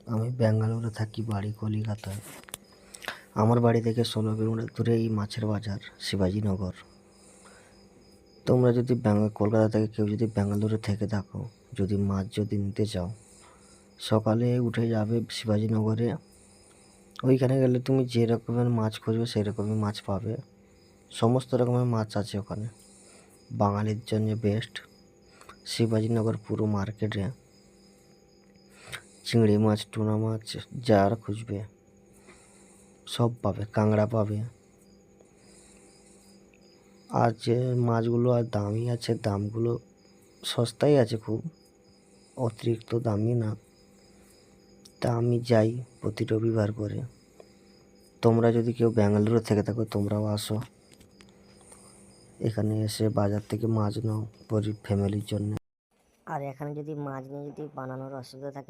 আমি ব্যাঙ্গালোরে থাকি, বাড়ি কলিকাতায়। আমার বাড়ি থেকে 16 কিলোমিটার দূরে এই মাছের বাজার, শিবাজীনগর। তোমরা যদি কলকাতা থেকে কেউ যদি ব্যাঙ্গালোরে থেকে থাকো, যদি মাছ যদি নিতে চাও, সকালে উঠে যাবে শিবাজীনগরে। ওইখানে গেলে তুমি যে রকমের মাছ খুঁজবে সেই রকমের মাছ পাবে। সমস্ত রকমের মাছ আছে ওখানে, বাঙালির জন্য বেস্ট। শিবাজীনগর পুরো মার্কেটে চিংড়ি মাছ, টুনা মাছ যার খুঁজবে সব পাবে, কাঁকড়া পাবে। আর যে মাছগুলো আর দামি আছে, দামগুলো সস্তাই আছে, খুব অতিরিক্ত দামি না। তা আমি যাই প্রতি রবিবার করে। তোমরা যদি কেউ ব্যাঙ্গালোরে থেকে থাকো, তোমরাও আসো এখানে, এসে বাজার থেকে মাছ নাও ফ্যামিলির জন্য। আর এখানে যদি মাছ নিয়ে যদি বানানোর অসুবিধা থাকে